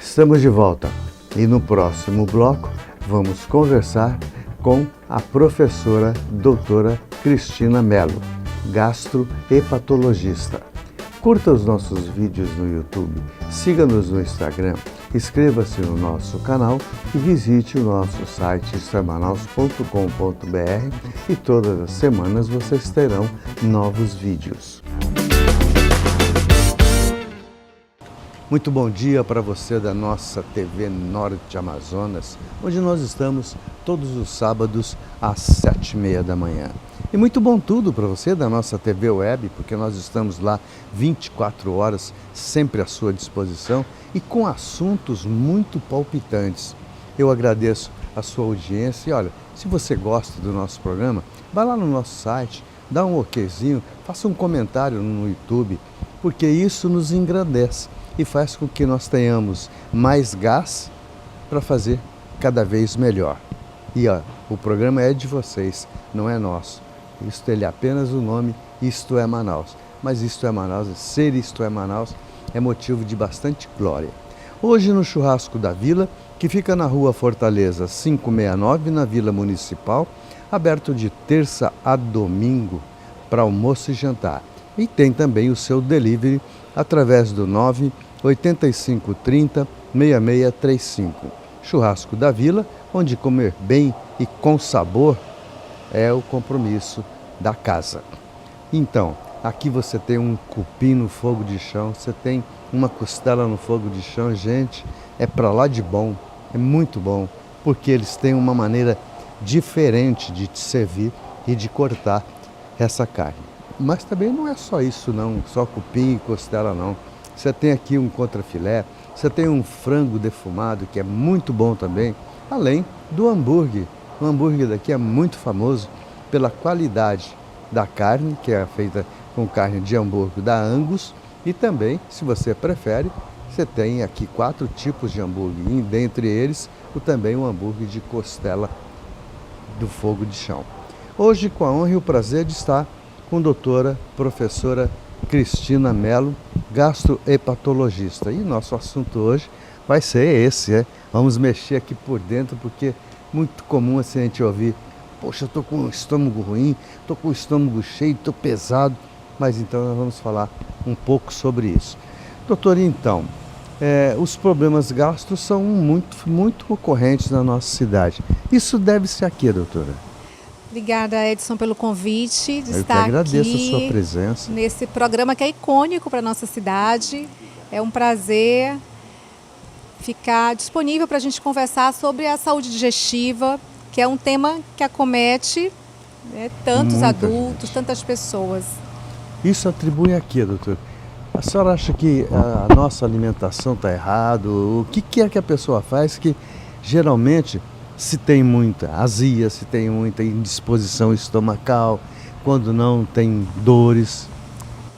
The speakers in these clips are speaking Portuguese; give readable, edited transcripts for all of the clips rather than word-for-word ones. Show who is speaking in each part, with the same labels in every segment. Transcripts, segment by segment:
Speaker 1: Estamos de volta e no próximo bloco vamos conversar com a professora doutora Cristina Mello, gastrohepatologista. Curta os nossos vídeos no YouTube, siga-nos no Instagram, inscreva-se no nosso canal e visite o nosso site extramanaus.com.br e todas as semanas vocês terão novos vídeos. Muito bom dia para você da nossa TV Norte Amazonas, onde nós estamos todos os sábados às 7h30 da manhã. E muito bom tudo para você da nossa TV Web, porque nós estamos lá 24 horas, sempre à sua disposição e com assuntos muito palpitantes. Eu agradeço a sua audiência e olha, se você gosta do nosso programa, vá lá no nosso site, dá um okzinho, faça um comentário no YouTube, porque isso nos engrandece e faz com que nós tenhamos mais gás para fazer cada vez melhor. E ó, o programa é de vocês, não é nosso. Isto é apenas o nome, Isto é Manaus. Mas Isto é Manaus, ser Isto é Manaus, é motivo de bastante glória. Hoje no Churrasco da Vila, que fica na Rua Fortaleza 569, na Vila Municipal, aberto de terça a domingo para almoço e jantar. E tem também o seu delivery através do 98530-6635. Churrasco da Vila, onde comer bem e com sabor é o compromisso da casa. Então, aqui você tem um cupim no fogo de chão, você tem uma costela no fogo de chão, gente, é para lá de bom, é muito bom, porque eles têm uma maneira diferente de te servir e de cortar essa carne. Mas também não é só isso não, só cupim e costela não. Você tem aqui um contrafilé, você tem um frango defumado que é muito bom também, além do hambúrguer. O hambúrguer daqui é muito famoso pela qualidade da carne, que é feita com carne de hambúrguer da Angus, e também, se você prefere, você tem aqui 4 tipos de hambúrguer, e dentre eles também o hambúrguer de costela do fogo de chão. Hoje, com a honra e o prazer de estar com a doutora professora Cristina Mello, gastrohepatologista. E nosso assunto hoje vai ser esse, Vamos mexer aqui por dentro, porque muito comum assim a gente ouvir, poxa, eu estou com o estômago ruim, estou com o estômago cheio, estou pesado, mas então nós vamos falar um pouco sobre isso. Doutora, então, os problemas gastros são muito ocorrentes na nossa cidade. Isso deve-se a quê, doutora?
Speaker 2: Obrigada, Edson, pelo convite de
Speaker 1: Eu
Speaker 2: estar
Speaker 1: que agradeço
Speaker 2: aqui
Speaker 1: a sua presença
Speaker 2: nesse programa que é icônico para a nossa cidade. É um prazer ficar disponível para a gente conversar sobre a saúde digestiva, que é um tema que acomete tantos adultos, tantas pessoas.
Speaker 1: Isso atribui a quê, doutor? A senhora acha que a nossa alimentação está errada? O que é que a pessoa faz que geralmente se tem muita azia, se tem muita indisposição estomacal, quando não tem dores?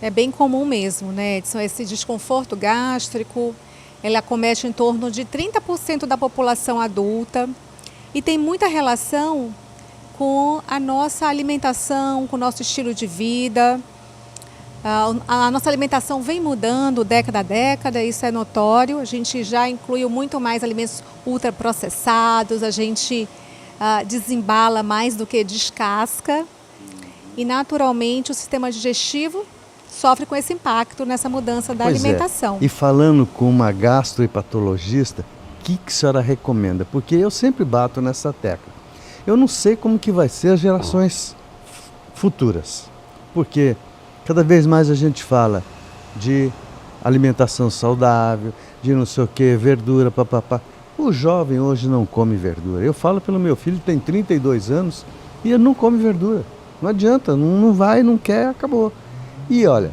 Speaker 2: É bem comum mesmo, né, Edson? Esse desconforto gástrico, ele acomete em torno de 30% da população adulta e tem muita relação com a nossa alimentação, com o nosso estilo de vida. A nossa alimentação vem mudando década a década, isso é notório. A gente já incluiu muito mais alimentos ultraprocessados, a gente desembala mais do que descasca. E naturalmente o sistema digestivo sofre com esse impacto nessa mudança da alimentação.
Speaker 1: E falando com uma gastrohepatologista, o que a senhora recomenda? Porque eu sempre bato nessa tecla. Eu não sei como que vai ser as gerações futuras, porque cada vez mais a gente fala de alimentação saudável, de não sei o que, verdura, papapá. O jovem hoje não come verdura. Eu falo pelo meu filho, tem 32 anos e ele não come verdura. Não adianta, não vai, não quer, acabou. E olha,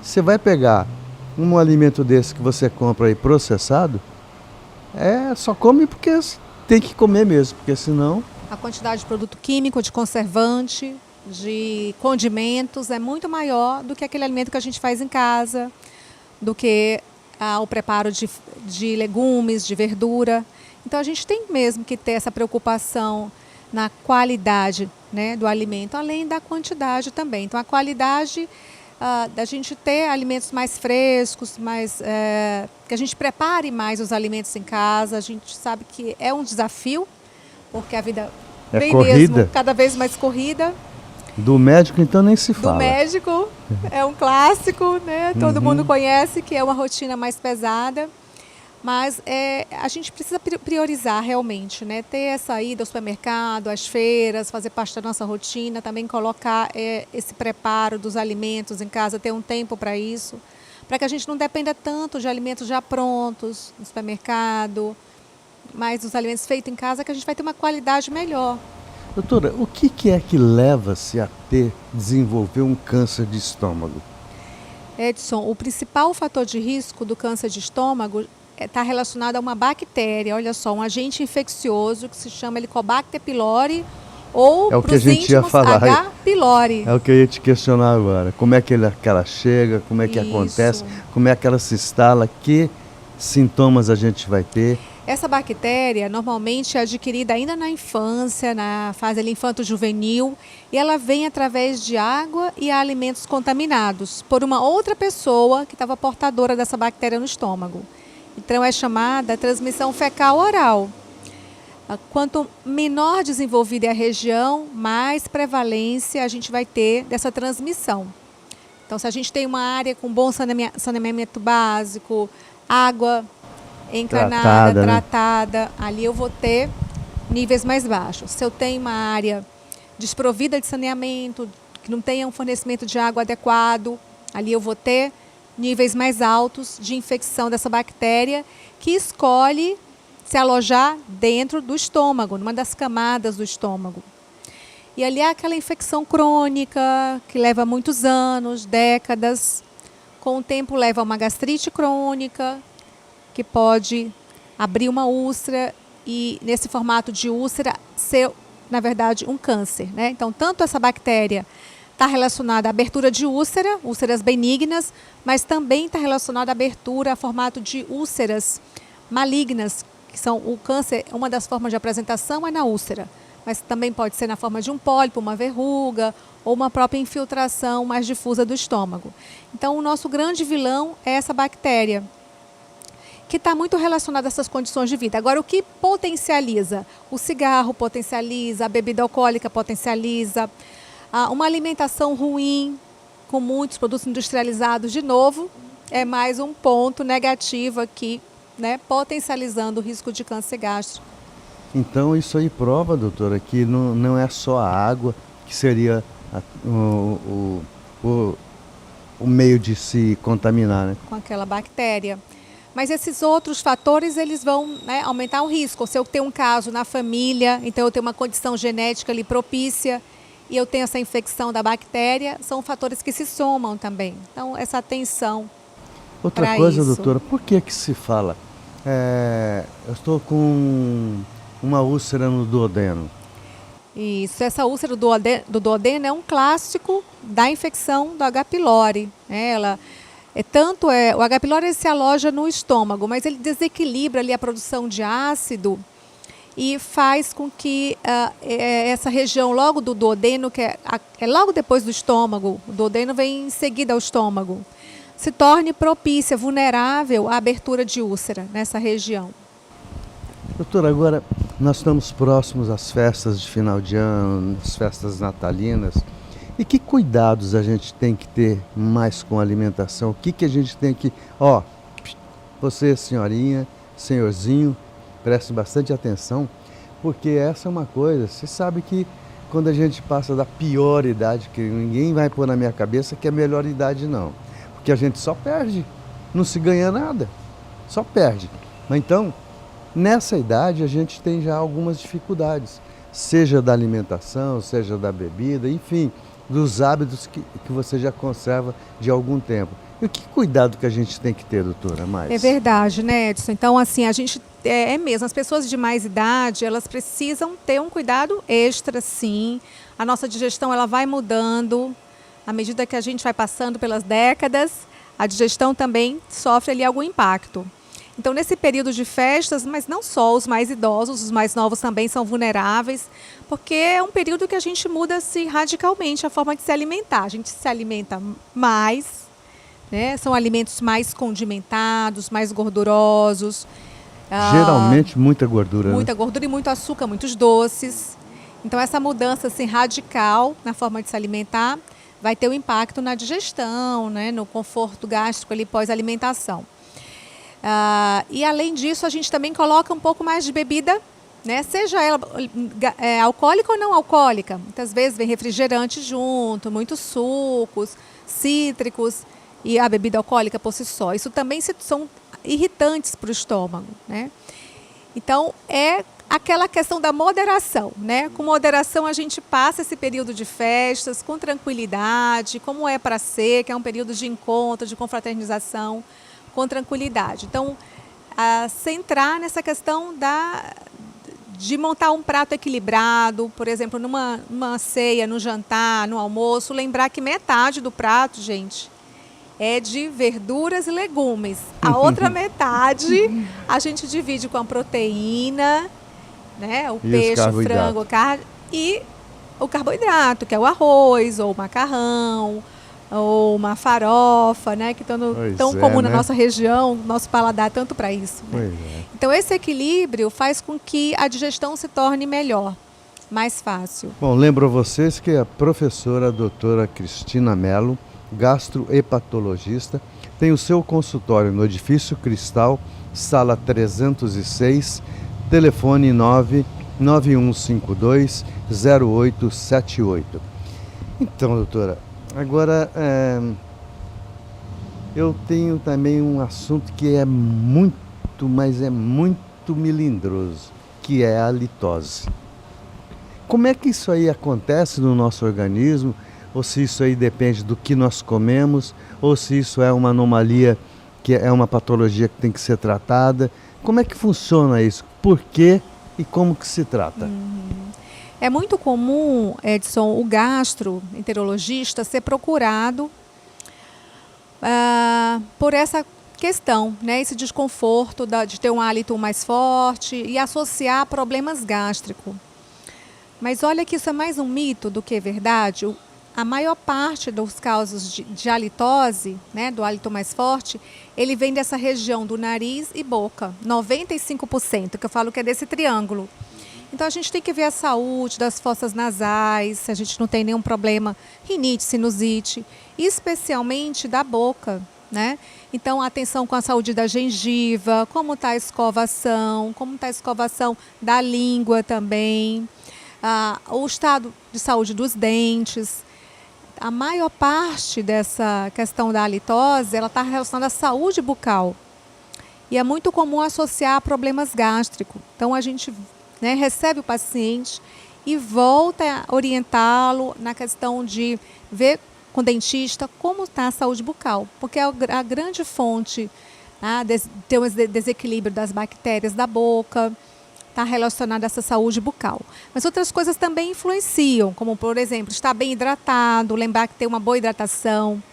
Speaker 1: você vai pegar um alimento desse que você compra aí processado, só come porque tem que comer mesmo, porque senão...
Speaker 2: A quantidade de produto químico, de conservante, de condimentos é muito maior do que aquele alimento que a gente faz em casa, do que o preparo de legumes, de verdura. Então a gente tem mesmo que ter essa preocupação na qualidade, né, do alimento, além da quantidade também. Então a qualidade da gente ter alimentos mais frescos, que a gente prepare mais os alimentos em casa. A gente sabe que é um desafio, porque a vida vem mesmo cada vez mais corrida.
Speaker 1: Do médico, então, nem se fala.
Speaker 2: Do médico, é um clássico, né? Todo mundo conhece que é uma rotina mais pesada. Mas a gente precisa priorizar realmente, né? Ter essa ida ao supermercado, às feiras, fazer parte da nossa rotina, também colocar esse preparo dos alimentos em casa, ter um tempo para isso, para que a gente não dependa tanto de alimentos já prontos no supermercado, mas dos alimentos feitos em casa, que a gente vai ter uma qualidade melhor.
Speaker 1: Doutora, o que é que leva-se a desenvolver um câncer de estômago?
Speaker 2: Edson, o principal fator de risco do câncer de estômago está relacionado a uma bactéria, olha só, um agente infeccioso que se chama Helicobacter pylori ou,
Speaker 1: o que a gente ia falar,
Speaker 2: H. pylori.
Speaker 1: É o que eu ia te questionar agora. Como é que ela chega, como é que acontece, como é que ela se instala, que sintomas a gente vai ter?
Speaker 2: Essa bactéria normalmente é adquirida ainda na infância, na fase infanto-juvenil, e ela vem através de água e alimentos contaminados por uma outra pessoa que estava portadora dessa bactéria no estômago. Então é chamada transmissão fecal-oral. Quanto menor desenvolvida é a região, mais prevalência a gente vai ter dessa transmissão. Então, se a gente tem uma área com bom saneamento básico, água encanada, tratada, ali eu vou ter níveis mais baixos. Se eu tenho uma área desprovida de saneamento, que não tenha um fornecimento de água adequado, ali eu vou ter níveis mais altos de infecção dessa bactéria, que escolhe se alojar dentro do estômago, numa das camadas do estômago. E ali é aquela infecção crônica, que leva muitos anos, décadas. Com o tempo leva a uma gastrite crônica, que pode abrir uma úlcera e, nesse formato de úlcera, ser, na verdade, um câncer, né? Então, tanto essa bactéria está relacionada à abertura de úlcera, úlceras benignas, mas também está relacionada à abertura a formato de úlceras malignas, que são o câncer, uma das formas de apresentação é na úlcera, mas também pode ser na forma de um pólipo, uma verruga ou uma própria infiltração mais difusa do estômago. Então, o nosso grande vilão é essa bactéria, que está muito relacionada a essas condições de vida. Agora, o que potencializa? O cigarro potencializa, a bebida alcoólica potencializa, uma alimentação ruim, com muitos produtos industrializados, de novo, é mais um ponto negativo aqui, né, potencializando o risco de câncer gástrico.
Speaker 1: Então, isso aí prova, doutora, que não é só a água que seria o meio de se contaminar, né?
Speaker 2: Com aquela bactéria. Mas esses outros fatores, eles vão, né, aumentar o risco. Se eu tenho um caso na família, então eu tenho uma condição genética ali propícia e eu tenho essa infecção da bactéria, são fatores que se somam também. Então, essa atenção.
Speaker 1: Outra coisa, doutora, por que se fala? Eu estou com uma úlcera no duodeno.
Speaker 2: Isso, essa úlcera do duodeno é um clássico da infecção do H. pylori. O H. pylori se aloja no estômago, mas ele desequilibra ali a produção de ácido e faz com que essa região logo do duodeno, que é logo depois do estômago, o duodeno vem em seguida ao estômago, se torne propícia, vulnerável à abertura de úlcera nessa região.
Speaker 1: Doutora, agora nós estamos próximos às festas de final de ano, às festas natalinas. E que cuidados a gente tem que ter mais com a alimentação? O que a gente tem que... Você, senhorinha, senhorzinho, preste bastante atenção, porque essa é uma coisa, você sabe que quando a gente passa da pior idade, que ninguém vai pôr na minha cabeça que é a melhor idade não, porque a gente só perde, não se ganha nada, só perde. Mas então, nessa idade a gente tem já algumas dificuldades, seja da alimentação, seja da bebida, enfim, dos hábitos que você já conserva de algum tempo. E que cuidado que a gente tem que ter, doutora, mais?
Speaker 2: É verdade, né, Edson? Então, assim, a gente, mesmo, as pessoas de mais idade, elas precisam ter um cuidado extra, sim. A nossa digestão, ela vai mudando. À medida que a gente vai passando pelas décadas, a digestão também sofre ali algum impacto. Então, nesse período de festas, mas não só os mais idosos, os mais novos também são vulneráveis, porque é um período que a gente muda assim, radicalmente a forma de se alimentar. A gente se alimenta mais, né? São alimentos mais condimentados, mais gordurosos.
Speaker 1: Geralmente muita gordura,
Speaker 2: Muita
Speaker 1: né?
Speaker 2: gordura e muito açúcar, muitos doces. Então, essa mudança assim, radical na forma de se alimentar vai ter um impacto na digestão, né? No conforto gástrico ali pós-alimentação. E além disso, a gente também coloca um pouco mais de bebida, né? Seja ela alcoólica ou não alcoólica. Muitas vezes vem refrigerante junto, muitos sucos, cítricos e a bebida alcoólica por si só. Isso também são irritantes para o estômago, né? Então, é aquela questão da moderação, né? Com moderação a gente passa esse período de festas com tranquilidade, como é para ser, que é um período de encontro, de confraternização, com tranquilidade. Então, centrar nessa questão de montar um prato equilibrado, por exemplo, numa ceia, no jantar, no almoço, lembrar que metade do prato, gente, é de verduras e legumes. A outra metade a gente divide com a proteína, né? O peixe, o frango, carne e o carboidrato, que é o arroz, ou o macarrão, ou uma farofa, né? Que tão comum na nossa região, nosso paladar tanto para isso. Né? Então, esse equilíbrio faz com que a digestão se torne melhor, mais fácil.
Speaker 1: Bom, lembro a vocês que a professora doutora Cristina Mello, gastrohepatologista, tem o seu consultório no Edifício Cristal, sala 306, telefone 99152-0878. Então, doutora, agora eu tenho também um assunto que é muito, mas é muito melindroso, que é a litose. Como é que isso aí acontece no nosso organismo? Ou se isso aí depende do que nós comemos, ou se isso é uma anomalia, que é uma patologia que tem que ser tratada. Como é que funciona isso? Por quê e como que se trata?
Speaker 2: É muito comum, Edson, o gastroenterologista ser procurado por essa questão, né? Esse desconforto de ter um hálito mais forte e associar problemas gástricos. Mas olha que isso é mais um mito do que verdade. A maior parte dos casos de halitose, né, do hálito mais forte, ele vem dessa região do nariz e boca, 95%, que eu falo que é desse triângulo. Então a gente tem que ver a saúde das fossas nasais, se a gente não tem nenhum problema, rinite, sinusite, especialmente da boca, né? Então atenção com a saúde da gengiva, como está a escovação, da língua também, o estado de saúde dos dentes. A maior parte dessa questão da halitose, ela está relacionada à saúde bucal. E é muito comum associar a problemas gástricos. Então, a gente, né, recebe o paciente e volta a orientá-lo na questão de ver com o dentista como está a saúde bucal. Porque a grande fonte, né, tem um desequilíbrio das bactérias da boca, está relacionada a essa saúde bucal. Mas outras coisas também influenciam, como, por exemplo, estar bem hidratado, lembrar que tem uma boa hidratação.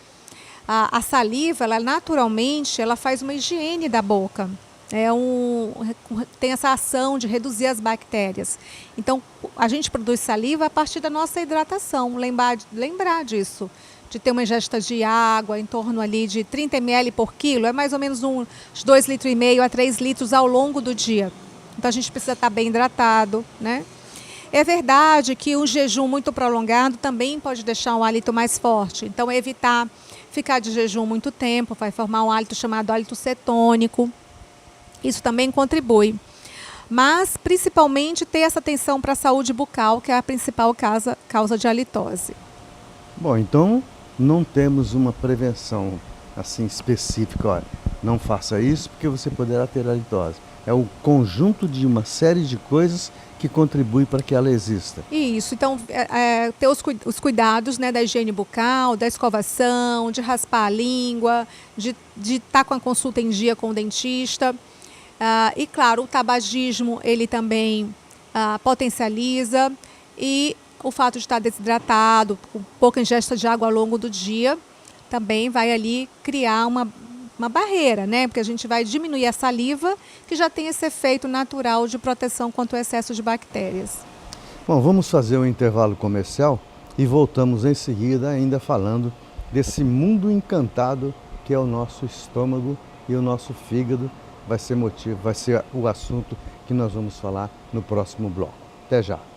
Speaker 2: A saliva, ela naturalmente, ela faz uma higiene da boca. Tem essa ação de reduzir as bactérias. Então, a gente produz saliva a partir da nossa hidratação. Lembrar disso. De ter uma ingesta de água em torno ali de 30 ml por quilo, é mais ou menos uns 2,5 litros a 3 litros ao longo do dia. Então, a gente precisa estar bem hidratado, né? É verdade que um jejum muito prolongado também pode deixar um hálito mais forte. Então, evitar ficar de jejum muito tempo, vai formar um hálito chamado hálito cetônico. Isso também contribui. Mas, principalmente, ter essa atenção para a saúde bucal, que é a principal causa de halitose.
Speaker 1: Bom, então, não temos uma prevenção assim específica. Olha, não faça isso porque você poderá ter halitose. É o conjunto de uma série de coisas que contribui para que ela exista.
Speaker 2: Isso, então ter os cuidados, né, da higiene bucal, da escovação, de raspar a língua, de estar com a consulta em dia com o dentista. E claro, o tabagismo ele também potencializa, e o fato de estar desidratado, com pouca ingesta de água ao longo do dia, também vai ali criar uma uma barreira, né? Porque a gente vai diminuir a saliva, que já tem esse efeito natural de proteção contra o excesso de bactérias.
Speaker 1: Bom, vamos fazer um intervalo comercial e voltamos em seguida ainda falando desse mundo encantado que é o nosso estômago e o nosso fígado. Vai ser o assunto que nós vamos falar no próximo bloco. Até já!